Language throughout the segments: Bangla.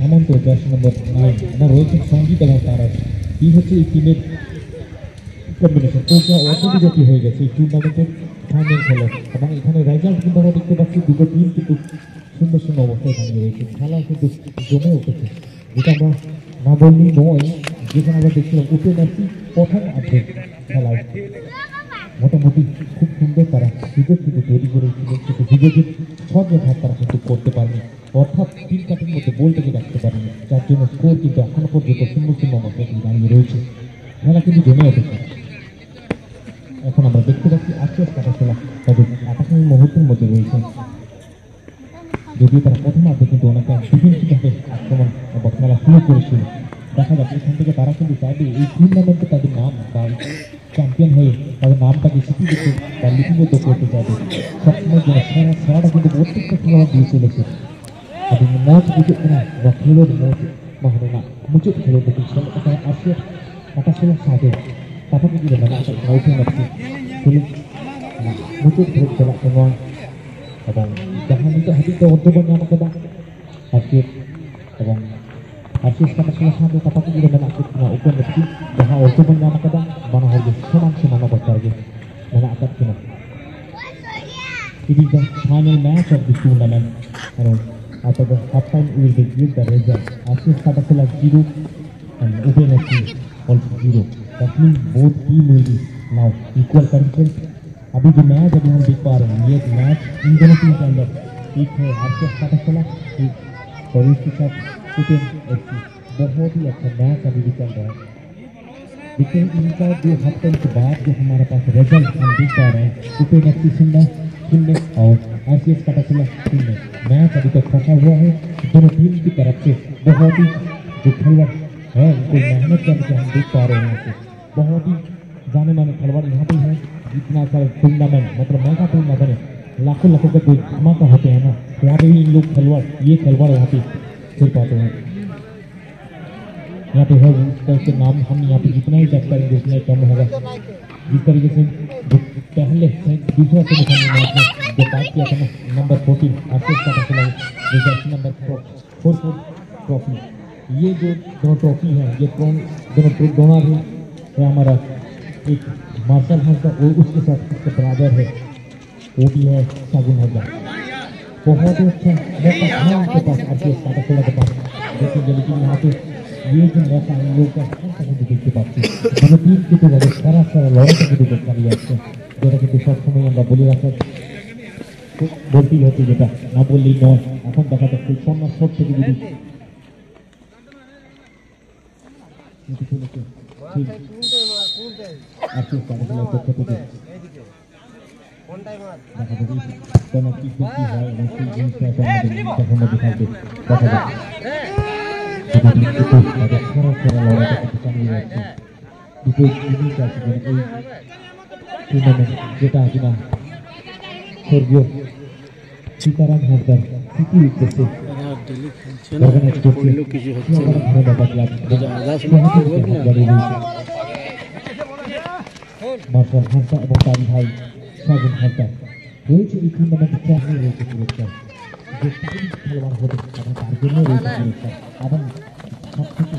हेमंत जर्सी नंबर 9 रोहित संगीत এবং তারা এই হচ্ছে এই টিমের কম্বিনেশন কোনটা অর্থনীতি হয়ে গেছে এই টুর্নামেন্টের ফাইনাল খেলা এবং এখানে রেজাল্ট কিন্তু আমরা দেখতে পাচ্ছি দুটো টিম কিন্তু সুন্দর সুন্দর অবস্থায় দাঁড়িয়ে রয়েছে খেলা কিন্তু জমে উঠেছে যেটা আমরা না বললেই নয় যেখানে আমরা দেখছিলাম ওপেন আসছি প্রথম অর্ধেক খেলায় মোটামুটি খুব সুন্দর তারা সুযোগ কিন্তু তৈরি করেছিল কিন্তু সুযোগের সহজে ভাগ তারা কিন্তু করতে পারেনি অর্থাৎ তিন কাঠের মধ্যে বলটাকে রাখতে পারেনি যার জন্য স্কোর কিন্তু এখনো পর্যন্ত শূন্য শূন্য অবস্থায় দাঁড়িয়ে রয়েছে খেলা কিন্তু জমে উঠেছে এখন আমরা দেখতে পাচ্ছি আজকের কাটা খেলা তাদের আটাশি মুহূর্তের মধ্যে রয়েছে যদিও তারা প্রথম অর্ধে কিন্তু অনেকটা ডিফেন্সিভভাবে আক্রমণ বা খেলা শুরু করেছিল দেখা যাচ্ছে এখান থেকে তারা কিন্তু চাইবে এই টুর্নামেন্টে তাদের নাম বা চ্যাম্পিয়ন হয়ে তাদের নামটাকে স্বীকৃতি বা লিপিবদ্ধ করতে চাইবে সবসময় যেন সেরাটা কিন্তু প্রত্যেকটা খেলোয়াড় দিয়ে চলেছে এবং ম্যাচ বুঝে না বা খেলোয়াড় match mahal nak muncul kalau betul sekali kata Asia kata saya sahaja tapi juga banyak sekali yang ngerti film muncul terus jalan semua abang jangan itu hati itu untuk banyak kata Asia abang Asia kata saya sahaja tapi juga banyak sekali ukun ngerti jangan untuk banyak kata mana harus senang apa lagi banyak kata kena it is the final match of the tournament after the half time we will give the result. Asia Katakula 0 and Open FC also 0. That means both teams will be now equal conditions. अभी जो मैच अभी हम देख पा रहे हैं ये मैच इन दोनों टीम के अंदर एक है आसिया काटाकोला एक और इसके साथ ओपन एफसी बहुत ही अच्छा मैच अभी भी चल रहा है लेकिन इनका जो हाफ टाइम के बाद जो हमारे पास रिजल्ट हम देख पा रहे हैं ओपन एफसी शून्य और आसिया काटाकोला शून्य मैच अभी तक फंसा हुआ है दोनों टीम की तरफ से बहुत ही जो खिलाड़ी है उनको मेहनत करके हम देख पा रहे हैं बहुत ही जाने माने खिलाड़ी यहाँ पे हैं जितना सारा टूर्नामेंट मतलब मेगा टूर्नामेंट लाखों का कोई धमाका होते हैं ना यहाँ पे भी इन लोग ये खिलाड़ी यहाँ पे खेल पाते हैं यहाँ पे है उसका नाम हम यहाँ पे जितना ही चेक करेंगे उतना ही कम होगा जिस तरीके से पहले दूसरा सेमीफाइनल मैच में जो बात किया था ना नंबर 14 आसिया काटाकोला जर्सी नंबर 4 ट्रॉफी ये जो दोनों ट्रॉफी हैं ये दोनों भी है हमारा एक मार्शल हंस का और उसके साथ उसके बराबर है वो भी है सागुन हंसा बहुत ही अच्छा मौका है उनके पास आसिया काटाकोला के पास लेकिन यहाँ पे ये जो मौका इन लोगों का देखते पाচ্ছি दोनों टीम के तो सारा लड़ाई কিন্তু দেখা যাচ্ছে যেটা কিন্তু সবসময় আমরা বলে রাখার বলতেই হচ্ছে যেটা না বললেই নয় এখন দেখা যাচ্ছে কন্যা শট থেকে যদি আজকের কাটাকোলার পক্ষ থেকে দেখা যাবে কোনো কি হয় এবং সেই জিনিসটা আমাদের দেখানো দেখাবে দেখা যাবে যেটা কিনা স্বর্গীয় সীতারাম হাসদার সিটি উদ্দেশ্যে অর্গানাইজ করছে ধন্যবাদ ক্লাব মার্শাল হাসদা এবং তার ভাই সাজন হাসদা রয়েছে এই টুর্নামেন্টে চ্যাম্পিয়ন রয়েছে পুরস্কার যে খেলোয়াড় হবে এবং তার জন্য রয়েছে পুরস্কার এবং সবথেকে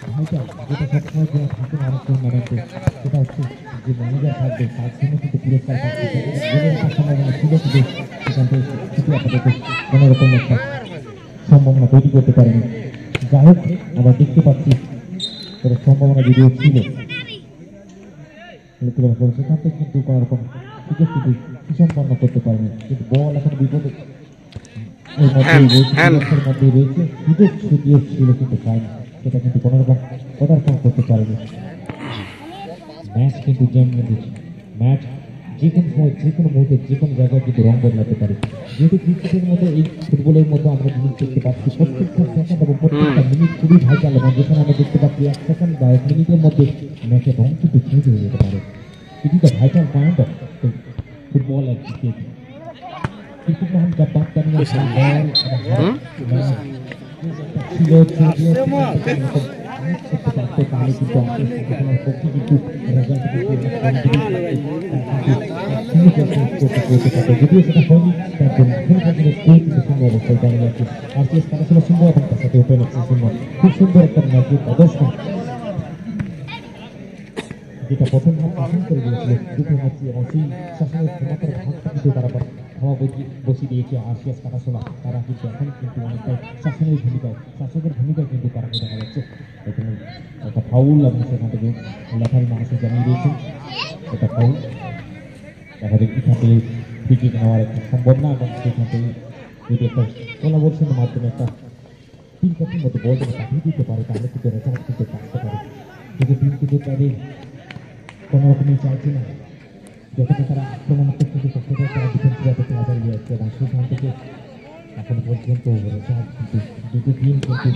ভাইটাল যেটা সবসময় দেওয়া থাকে অনেক টুর্নামেন্টে সেটা হচ্ছে যে ম্যানেজার থাকবে তার জন্য কিন্তু পুরস্কার পাচ্ছে সম্ভাবনা ছিল কিন্তু সেখান থেকে শুধু আপাতত কোনোরকম একটা সম্ভাবনা তৈরি করতে পারেনি যাই হোক আমরা দেখতে পাচ্ছি সেটা সম্ভাবনা যদিও ছিল সেখান থেকে কিন্তু কোনোরকম সুযোগ কিন্তু সুসম্পন্ন করতে পারেনি কিন্তু বল এখন বিপদে মধ্যে রয়েছে সুযোগ যদিও ছিল কিন্তু পায়নি সেটা কিন্তু কোনোরকম পদার্পণ করতে পারেনি ম্যাচ কিন্তু জমে দিয়েছে ম্যাচ যে কোনো সময় যে কোনো মুহূর্তে যে কোনো জায়গায় কিন্তু রং বদলাতে পারে যেহেতু ক্রিকেটের মতো এই ফুটবলের মতো আমরা জিনিস দেখতে পাচ্ছি প্রত্যেকটা সেকেন্ড এবং প্রত্যেকটা মিনিট খুবই ভাইটাল এবং যেখানে আমরা দেখতে পাচ্ছি 1 সেকেন্ড বা 1 মিনিটের মধ্যে ম্যাচের রং কিন্তু চেঞ্জ হয়ে যেতে পারে it is the vital point of football and cricket cricket में हम जब बात करेंगे খুব সুন্দর একটা ম্যাচের প্রদর্শন যেটা প্রথম ম্যাচ শাসন করে দিয়েছিল দুটো ম্যাচে এবং সেই শাসনের ক্ষমতার ভাগটা কিন্তু তারা ক্ষমা বসিয়ে দিয়েছে আরসিএস কাটাশোলা তারা কিন্তু এখন কিন্তু অনেকটাই শাসনের শাসকের ভূমিকায় কিন্তু তারা দেখা যাচ্ছে এখানে একটা ফাউল এবং সেখান থেকে লেখারি মানুষে জানিয়ে দিয়েছে এটা ফাউল দেখা যায় এখান থেকে ফ্রি কিক নেওয়ার একটা সম্ভাবনা এবং সেখান থেকে যদি একটা কোলাবোরেশনের মাধ্যমে একটা তিন কাপের মধ্যে বলটা পাঠিয়ে দিতে পারে তাহলে কিন্তু রেজাল্ট কিন্তু আসতে পারে কিন্তু টিম কিন্তু তাদের কোনো রকমই চাইছে না যতটা তারা আক্রমণাত্মক কিন্তু ততটা তারা ডিফেন্স করতে খেলা যাচ্ছে এবং সেখান থেকে এখন পর্যন্ত রেজাল্ট কিন্তু দুটো টিম কিন্তু